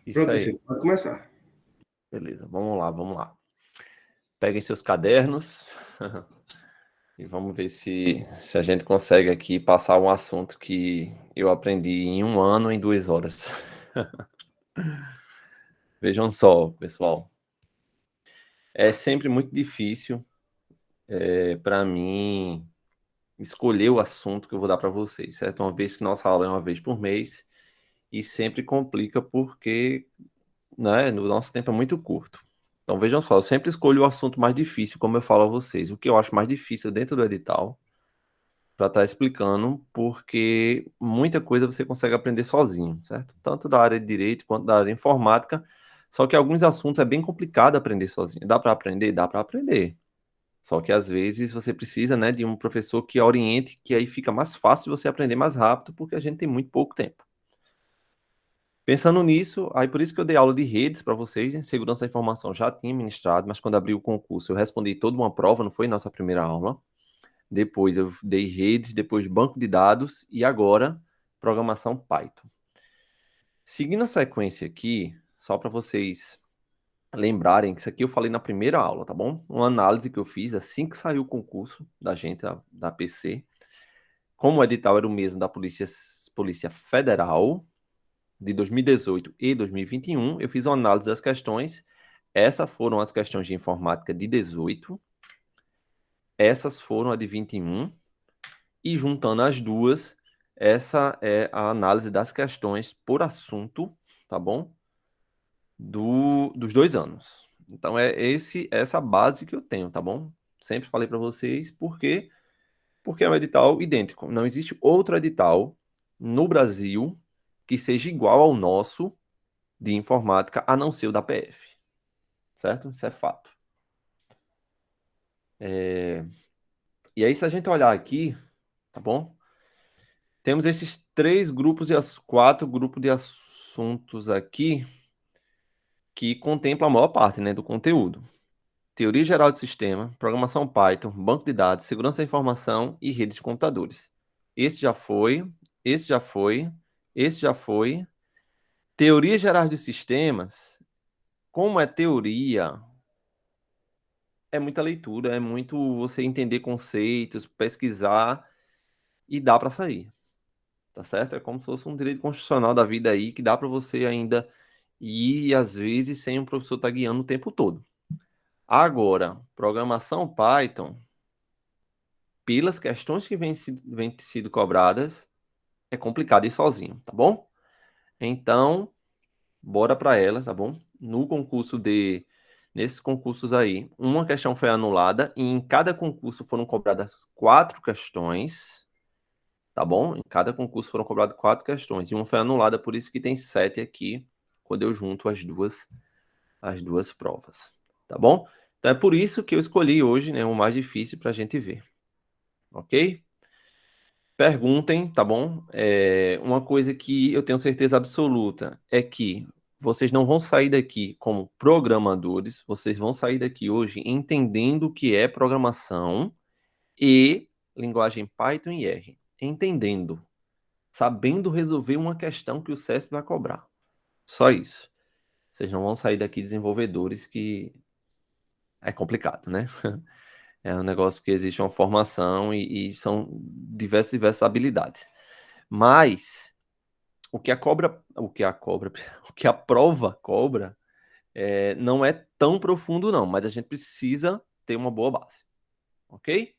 Isso Pronto, aí. Vicente, pode começar. Beleza, vamos lá, vamos lá. Peguem seus cadernos e vamos ver se a gente consegue aqui passar um assunto que eu aprendi em 1 ano em 2 horas. Vejam só, pessoal. É sempre muito difícil para mim escolher o assunto que eu vou dar para vocês, certo? Uma vez que nossa aula é uma vez por mês e sempre complica porque, né, no nosso tempo é muito curto. Então vejam só, eu sempre escolho o assunto mais difícil, como eu falo a vocês, o que eu acho mais difícil dentro do edital, para estar explicando, porque muita coisa você consegue aprender sozinho, certo? Tanto da área de direito quanto da área de informática, só que alguns assuntos é bem complicado aprender sozinho. Dá para aprender? Dá para aprender. Só que às vezes você precisa, né, de um professor que oriente, que aí fica mais fácil você aprender mais rápido, porque a gente tem muito pouco tempo. Pensando nisso, aí por isso que eu dei aula de redes para vocês, né? Segurança da informação já tinha ministrado, mas quando abriu o concurso eu respondi toda uma prova, não foi nossa primeira aula. Depois eu dei redes, depois banco de dados e agora programação Python. Seguindo a sequência aqui, só para vocês lembrarem que isso aqui eu falei na primeira aula, tá bom? Uma análise que eu fiz assim que saiu o concurso da gente, da PC. Como o edital era o mesmo da Polícia Federal, de 2018 e 2021, eu fiz uma análise das questões. Essas foram as questões de informática de 18, essas foram a de 21, e juntando as duas, essa é a análise das questões por assunto, tá bom? Dos 2 anos. Então é essa base que eu tenho, tá bom? Sempre falei para vocês, porque é um edital idêntico. Não existe outro edital no Brasil que seja igual ao nosso de informática, a não ser o da PF. Certo? Isso é fato. E aí, se a gente olhar aqui, tá bom? Temos esses 3 grupos e 4 grupos de assuntos aqui que contemplam a maior parte, né, do conteúdo. Teoria geral de sistema, programação Python, banco de dados, segurança da informação e redes de computadores. Esse já foi, esse já foi, esse já foi. Teoria geral de sistemas, como é teoria, é muita leitura, é muito você entender conceitos, pesquisar e dá para sair, tá certo? É como se fosse um direito constitucional da vida aí que dá para você ainda ir, às vezes, sem um professor estar guiando o tempo todo. Agora, programação Python, pelas questões que vêm sido cobradas, é complicado ir sozinho, tá bom? Então, bora para elas, tá bom? Nesses concursos aí, uma questão foi anulada e em cada concurso foram cobradas 4 questões, tá bom? Em cada concurso foram cobradas 4 questões e uma foi anulada, por isso que tem 7 aqui, quando eu junto as duas provas, tá bom? Então é por isso que eu escolhi hoje, né, o mais difícil para a gente ver, ok? Perguntem, tá bom? Uma coisa que eu tenho certeza absoluta é que vocês não vão sair daqui como programadores, vocês vão sair daqui hoje entendendo o que é programação e linguagem Python e R. Entendendo, sabendo resolver uma questão que o CESP vai cobrar. Só isso. Vocês não vão sair daqui desenvolvedores, que é complicado, né? É um negócio que existe uma formação e são diversas habilidades. Mas o que a prova cobra não é tão profundo não, mas a gente precisa ter uma boa base, ok?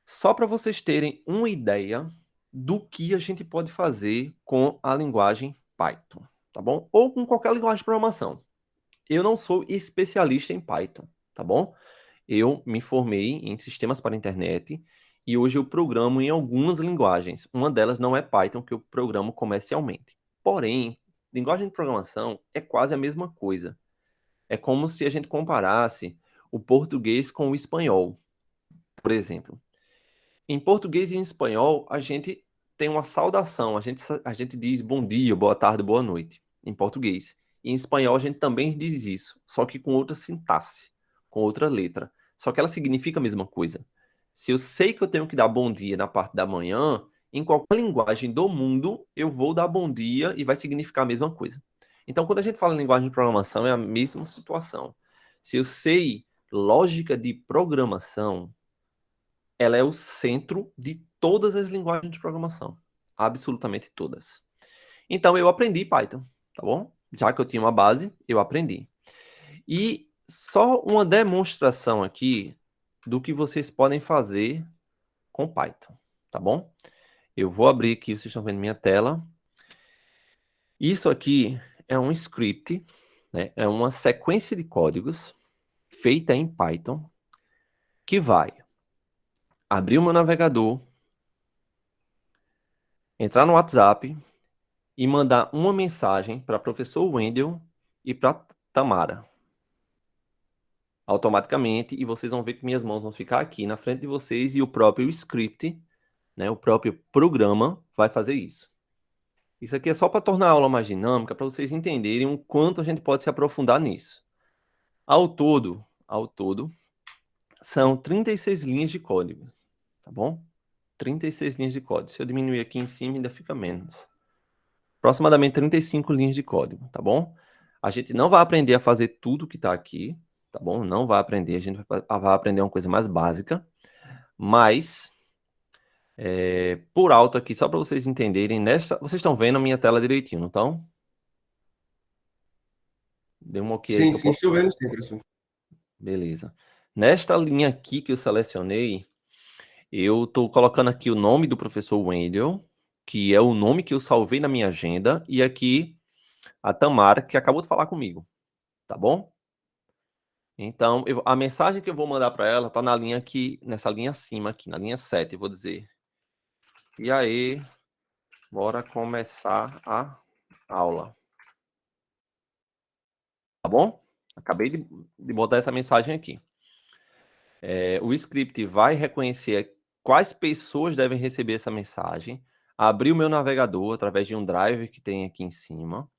Só para vocês terem uma ideia do que a gente pode fazer com a linguagem Python, tá bom? Ou com qualquer linguagem de programação. Eu não sou especialista em Python, tá bom? Eu me formei em sistemas para a internet e hoje eu programo em algumas linguagens. Uma delas não é Python, que eu programo comercialmente. Porém, linguagem de programação é quase a mesma coisa. É como se a gente comparasse o português com o espanhol, por exemplo. Em português e em espanhol, a gente tem uma saudação, a gente diz bom dia, boa tarde, boa noite, em português. E em espanhol a gente também diz isso, só que com outra sintaxe, com outra letra. Só que ela significa a mesma coisa. Se eu sei que eu tenho que dar bom dia na parte da manhã, em qualquer linguagem do mundo, eu vou dar bom dia e vai significar a mesma coisa. Então, quando a gente fala em linguagem de programação, é a mesma situação. Se eu sei lógica de programação, ela é o centro de todas as linguagens de programação. Absolutamente todas. Então, eu aprendi Python, tá bom? Já que eu tinha uma base, eu aprendi. E só uma demonstração aqui do que vocês podem fazer com Python, tá bom? Eu vou abrir aqui, vocês estão vendo minha tela. Isso aqui é um script, né? É uma sequência de códigos feita em Python que vai abrir o meu navegador, entrar no WhatsApp e mandar uma mensagem para professor Wendel e para Tamara. Automaticamente, e vocês vão ver que minhas mãos vão ficar aqui na frente de vocês e o próprio script, né, o próprio programa vai fazer isso. Isso aqui é só para tornar a aula mais dinâmica, para vocês entenderem o quanto a gente pode se aprofundar nisso. Ao todo, são 36 linhas de código, tá bom? 36 linhas de código. Se eu diminuir aqui em cima, ainda fica menos. Aproximadamente 35 linhas de código, tá bom? A gente não vai aprender a fazer tudo que está aqui, tá bom? Não vai aprender, a gente vai aprender uma coisa mais básica, mas por alto aqui, só para vocês entenderem, vocês estão vendo a minha tela direitinho, não estão? Dê um ok aí Sim, que eu sim, posso... estou vendo sim, professor. Beleza. Nesta linha aqui que eu selecionei, eu estou colocando aqui o nome do professor Wendel, que é o nome que eu salvei na minha agenda, e aqui a Tamara, que acabou de falar comigo, tá bom? Então, a mensagem que eu vou mandar para ela está na linha aqui, nessa linha acima aqui, na linha 7, eu vou dizer. E aí, bora começar a aula. Tá bom? Acabei de botar essa mensagem aqui. O script vai reconhecer quais pessoas devem receber essa mensagem, abrir o meu navegador através de um driver que tem aqui em cima.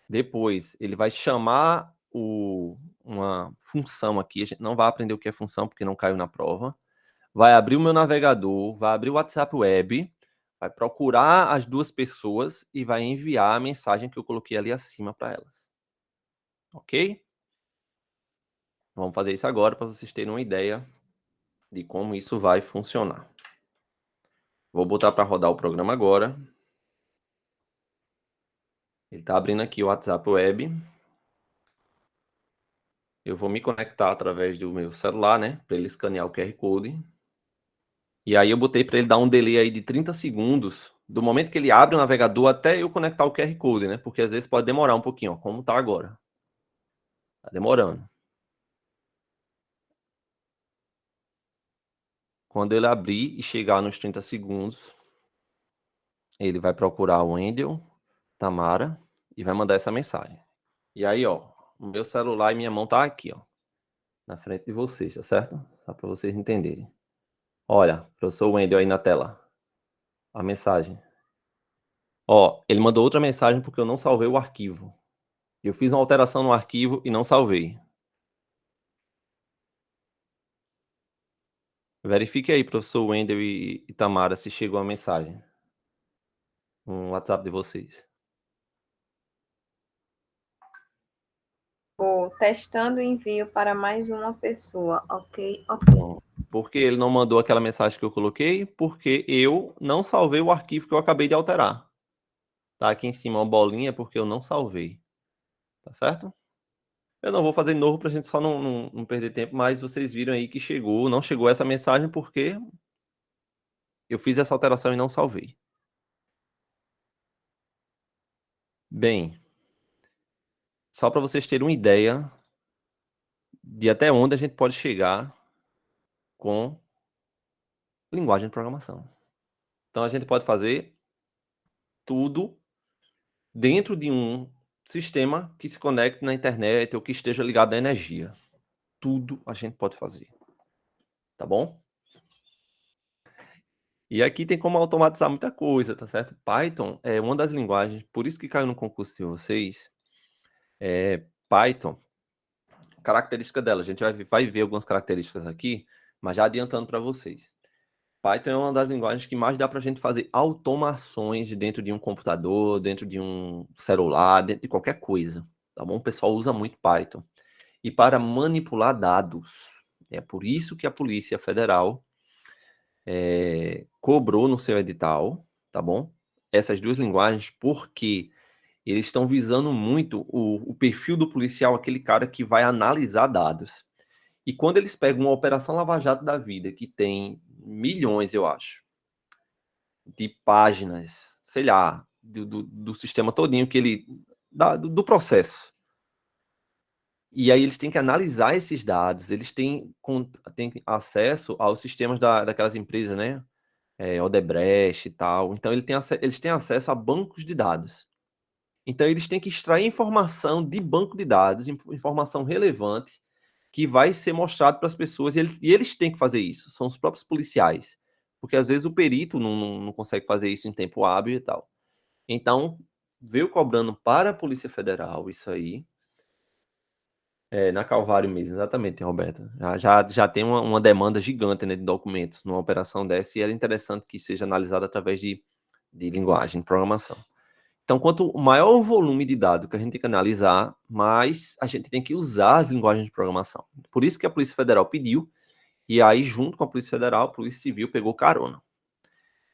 Depois, ele vai chamar uma função aqui. A gente não vai aprender o que é função, porque não caiu na prova. Vai abrir o meu navegador, vai abrir o WhatsApp Web, vai procurar as duas pessoas e vai enviar a mensagem que eu coloquei ali acima para elas. Ok? Vamos fazer isso agora para vocês terem uma ideia de como isso vai funcionar. Vou botar para rodar o programa agora. Ele está abrindo aqui o WhatsApp Web. Eu vou me conectar através do meu celular, né? Para ele escanear o QR Code. E aí eu botei para ele dar um delay aí de 30 segundos do momento que ele abre o navegador até eu conectar o QR Code, né? Porque às vezes pode demorar um pouquinho, ó, como tá agora. Tá demorando. Quando ele abrir e chegar nos 30 segundos, ele vai procurar o Wendel, Tamara, e vai mandar essa mensagem. E aí, ó, o meu celular e minha mão tá aqui, ó, na frente de vocês, tá certo? Só para vocês entenderem. Olha, professor Wendel aí na tela. A mensagem. Ó, ele mandou outra mensagem porque eu não salvei o arquivo. Eu fiz uma alteração no arquivo e não salvei. Verifique aí, professor Wendel e Tamara, se chegou a mensagem no WhatsApp de vocês. Testando o envio para mais uma pessoa. Ok. Bom, por que ele não mandou aquela mensagem que eu coloquei? Porque eu não salvei o arquivo que eu acabei de alterar. Tá aqui em cima uma bolinha porque eu não salvei. Tá certo? Eu não vou fazer de novo pra gente só não perder tempo, mas vocês viram aí que não chegou essa mensagem porque eu fiz essa alteração e não salvei. Bem, só para vocês terem uma ideia de até onde a gente pode chegar com linguagem de programação. Então a gente pode fazer tudo dentro de um sistema que se conecte na internet ou que esteja ligado à energia. Tudo a gente pode fazer. Tá bom? E aqui tem como automatizar muita coisa, tá certo? Python é uma das linguagens, por isso que caiu no concurso de vocês. Python, característica dela, a gente vai ver algumas características aqui, mas já adiantando para vocês. Python é uma das linguagens que mais dá para a gente fazer automações dentro de um computador, dentro de um celular, dentro de qualquer coisa, tá bom? O pessoal usa muito Python. E para manipular dados. É por isso que a Polícia Federal cobrou no seu edital, tá bom? Essas duas linguagens, porque eles estão visando muito o perfil do policial, aquele cara que vai analisar dados. E quando eles pegam uma Operação Lava Jato da vida, que tem milhões, eu acho, de páginas, sei lá, do sistema todinho que ele... do processo. E aí eles têm que analisar esses dados, eles têm acesso aos sistemas daquelas empresas, né? Odebrecht e tal. Então eles têm acesso a bancos de dados. Então eles têm que extrair informação de banco de dados, informação relevante, que vai ser mostrado para as pessoas, e eles têm que fazer isso, são os próprios policiais. Porque às vezes o perito não consegue fazer isso em tempo hábil e tal. Então, veio cobrando para a Polícia Federal isso aí, na Calvário mesmo, exatamente, Roberta. Já tem uma demanda gigante, né, de documentos numa operação dessa, e era interessante que seja analisado através de linguagem, de programação. Então, quanto maior o volume de dados que a gente tem que analisar, mais a gente tem que usar as linguagens de programação. Por isso que a Polícia Federal pediu, e aí, junto com a Polícia Federal, a Polícia Civil pegou carona.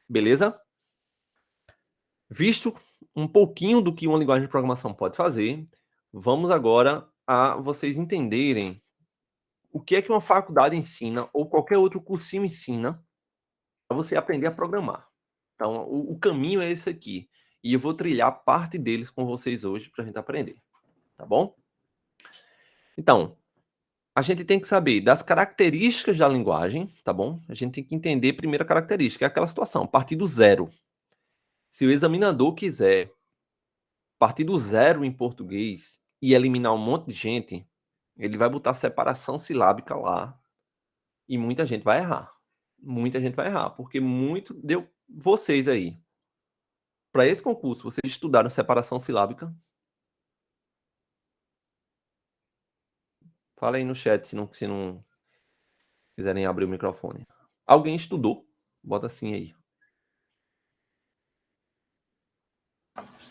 Beleza? Visto um pouquinho do que uma linguagem de programação pode fazer, vamos agora a vocês entenderem o que é que uma faculdade ensina, ou qualquer outro cursinho ensina, para você aprender a programar. Então, o caminho é esse aqui. E eu vou trilhar parte deles com vocês hoje para a gente aprender. Tá bom? Então, a gente tem que saber das características da linguagem, tá bom? A gente tem que entender a primeira característica, é aquela situação, partir do zero. Se o examinador quiser partir do zero em português e eliminar um monte de gente, ele vai botar separação silábica lá e muita gente vai errar. Muita gente vai errar, porque muito deu vocês aí. Para esse concurso, vocês estudaram separação silábica? Fala aí no chat se não quiserem abrir o microfone. Alguém estudou? Bota assim aí.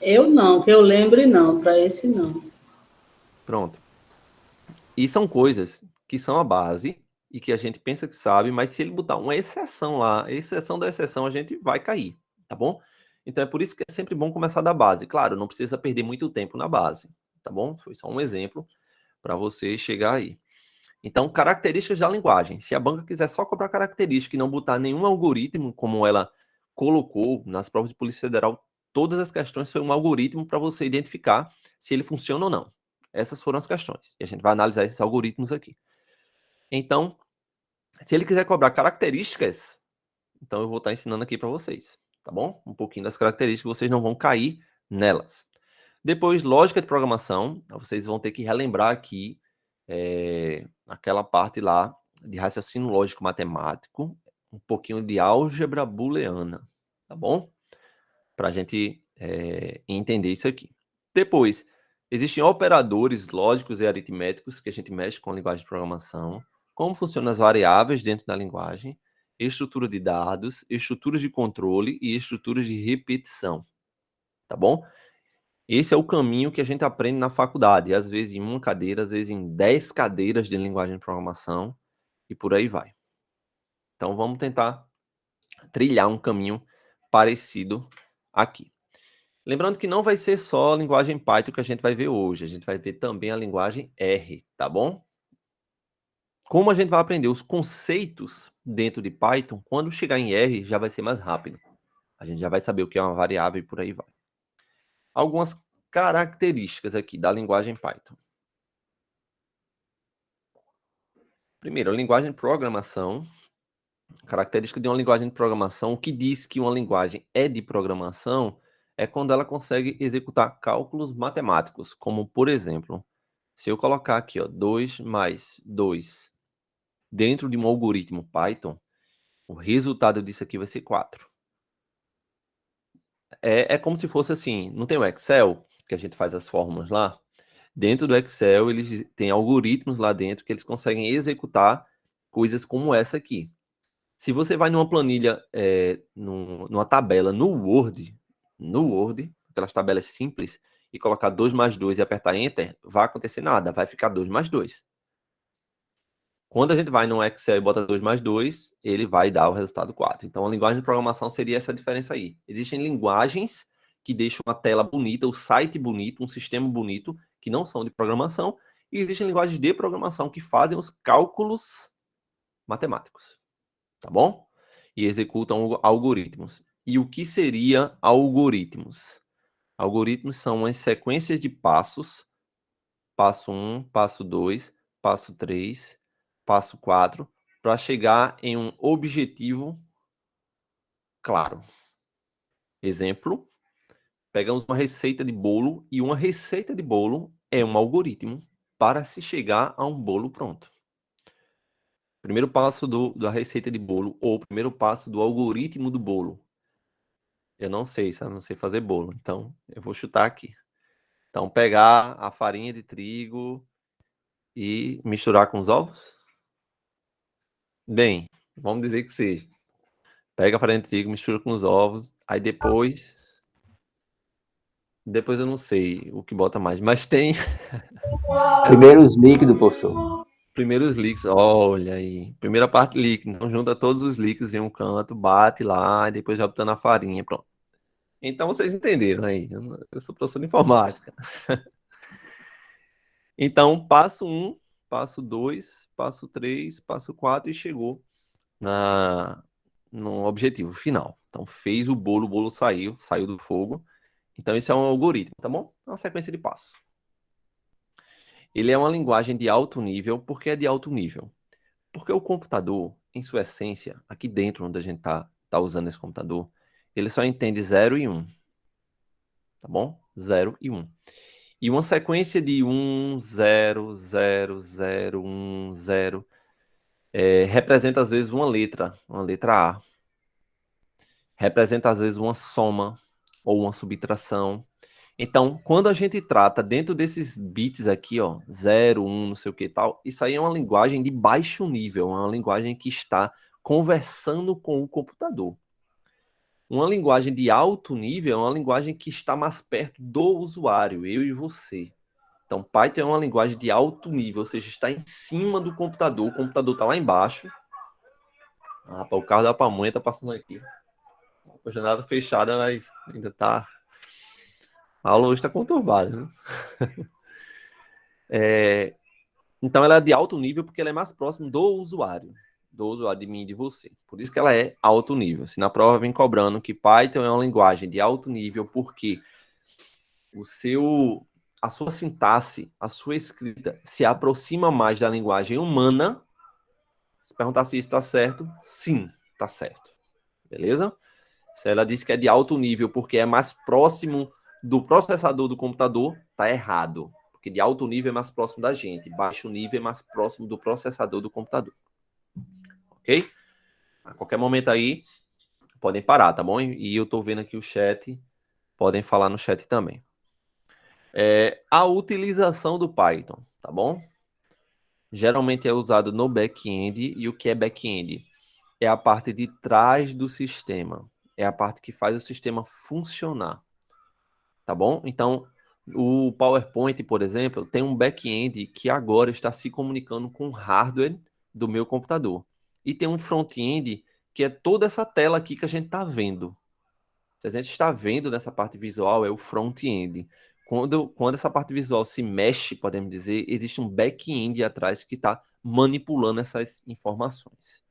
Eu não, que eu lembre não, para esse não. Pronto. E são coisas que são a base e que a gente pensa que sabe, mas se ele botar uma exceção lá, exceção da exceção, a gente vai cair, tá bom? Então é por isso que é sempre bom começar da base. Claro, não precisa perder muito tempo na base, tá bom? Foi só um exemplo para você chegar aí. Então, características da linguagem. Se a banca quiser só cobrar característica e não botar nenhum algoritmo, como ela colocou nas provas de Polícia Federal, todas as questões foi um algoritmo para você identificar se ele funciona ou não. Essas foram as questões. E a gente vai analisar esses algoritmos aqui. Então, se ele quiser cobrar características, então eu vou estar ensinando aqui para vocês, tá bom? Um pouquinho das características, vocês não vão cair nelas. Depois, lógica de programação, vocês vão ter que relembrar aqui aquela parte lá de raciocínio lógico matemático, um pouquinho de álgebra booleana, tá bom? Para a gente entender isso aqui. Depois, existem operadores lógicos e aritméticos que a gente mexe com a linguagem de programação, como funcionam as variáveis dentro da linguagem, estrutura de dados, estruturas de controle e estruturas de repetição, tá bom? Esse é o caminho que a gente aprende na faculdade, às vezes em uma cadeira, às vezes em 10 cadeiras de linguagem de programação, e por aí vai. Então, vamos tentar trilhar um caminho parecido aqui. Lembrando que não vai ser só a linguagem Python que a gente vai ver hoje, a gente vai ver também a linguagem R, tá bom? Como a gente vai aprender os conceitos dentro de Python, quando chegar em R já vai ser mais rápido. A gente já vai saber o que é uma variável e por aí vai. Algumas características aqui da linguagem Python. Primeiro, a linguagem de programação. Característica de uma linguagem de programação, o que diz que uma linguagem é de programação é quando ela consegue executar cálculos matemáticos, como, por exemplo, se eu colocar aqui, ó, 2 mais 2 dentro de um algoritmo Python, o resultado disso aqui vai ser 4. É como se fosse assim, não tem o Excel, que a gente faz as fórmulas lá? Dentro do Excel, eles têm algoritmos lá dentro que eles conseguem executar coisas como essa aqui. Se você vai numa planilha, numa tabela no Word, aquelas tabelas simples, e colocar 2 mais 2 e apertar Enter, vai acontecer nada, vai ficar 2 mais 2. Quando a gente vai no Excel e bota 2 mais 2, ele vai dar o resultado 4. Então, a linguagem de programação seria essa diferença aí. Existem linguagens que deixam a tela bonita, o site bonito, um sistema bonito, que não são de programação, e existem linguagens de programação que fazem os cálculos matemáticos, tá bom? E executam algoritmos. E o que seria algoritmos? Algoritmos são as sequências de passos, passo 1, passo 2, passo 3, passo 4, para chegar em um objetivo claro. Exemplo, pegamos uma receita de bolo e uma receita de bolo é um algoritmo para se chegar a um bolo pronto. Primeiro passo da receita de bolo ou primeiro passo do algoritmo do bolo. Eu não sei, sabe? Não sei fazer bolo, então eu vou chutar aqui. Então, pegar a farinha de trigo e misturar com os ovos? Bem, vamos dizer que seja. Pega a farinha de trigo, mistura com os ovos, aí depois eu não sei o que bota mais, mas tem Primeiros líquidos, professor. primeiros líquidos, olha aí, primeira parte líquida, então junta todos os líquidos em um canto, bate lá, e depois vai botando a farinha, pronto. Então vocês entenderam aí, eu sou professor de informática. Então, passo 1, passo 2, passo 3, passo 4 e chegou no objetivo final. Então, fez o bolo saiu do fogo. Então, esse é um algoritmo, tá bom? É uma sequência de passos. Ele é uma linguagem de alto nível. Por que é de alto nível? Porque o computador, em sua essência, aqui dentro onde a gente tá usando esse computador, ele só entende 0 e 1. Tá bom? 0 e 1. E uma sequência de 1, 0, 0, 0, 1, 0, representa às vezes uma letra A. Representa às vezes uma soma ou uma subtração. Então, quando a gente trata dentro desses bits aqui, ó, 0, 1, não sei o que e tal, isso aí é uma linguagem de baixo nível, é uma linguagem que está conversando com o computador. Uma linguagem de alto nível é uma linguagem que está mais perto do usuário, eu e você. Então, Python é uma linguagem de alto nível, ou seja, está em cima do computador, o computador está lá embaixo. Ah, rapaz, o carro da pamonha está passando aqui. A janela fechada, mas ainda está... A aula hoje está conturbada, né? Então, ela é de alto nível porque ela é mais próximo do usuário de mim e de você. Por isso que ela é alto nível. Se na prova vem cobrando que Python é uma linguagem de alto nível porque a sua sintaxe, a sua escrita se aproxima mais da linguagem humana, se perguntar se isso está certo, sim, está certo. Beleza? Se ela diz que é de alto nível porque é mais próximo do processador do computador, está errado. Porque de alto nível é mais próximo da gente, baixo nível é mais próximo do processador do computador. Ok? A qualquer momento aí, podem parar, tá bom? E eu estou vendo aqui o chat, podem falar no chat também. A utilização do Python, tá bom? Geralmente é usado no back-end, e o que é back-end? É a parte de trás do sistema, é a parte que faz o sistema funcionar, tá bom? Então, o PowerPoint, por exemplo, tem um back-end que agora está se comunicando com o hardware do meu computador. E tem um front-end que é toda essa tela aqui que a gente está vendo. Se a gente está vendo nessa parte visual, é o front-end. Quando essa parte visual se mexe, podemos dizer, existe um back-end atrás que está manipulando essas informações.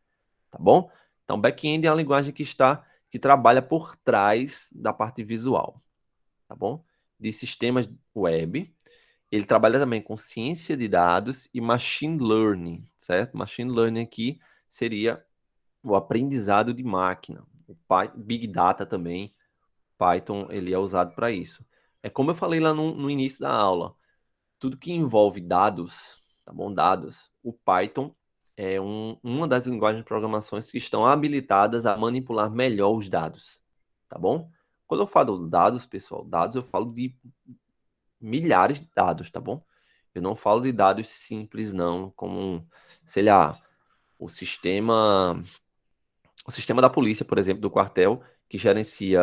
Tá bom? Então, back-end é uma linguagem que trabalha por trás da parte visual. Tá bom? De sistemas web. Ele trabalha também com ciência de dados e machine learning, certo? Machine learning aqui seria o aprendizado de máquina. O Big Data também. Python ele é usado para isso. É como eu falei lá no início da aula. Tudo que envolve dados, tá bom? Dados. O Python é uma das linguagens de programações que estão habilitadas a manipular melhor os dados, tá bom? Quando eu falo dados, pessoal, dados eu falo de milhares de dados, tá bom? Eu não falo de dados simples, não, como, sei lá, o sistema o sistema da polícia, por exemplo, do quartel, que gerencia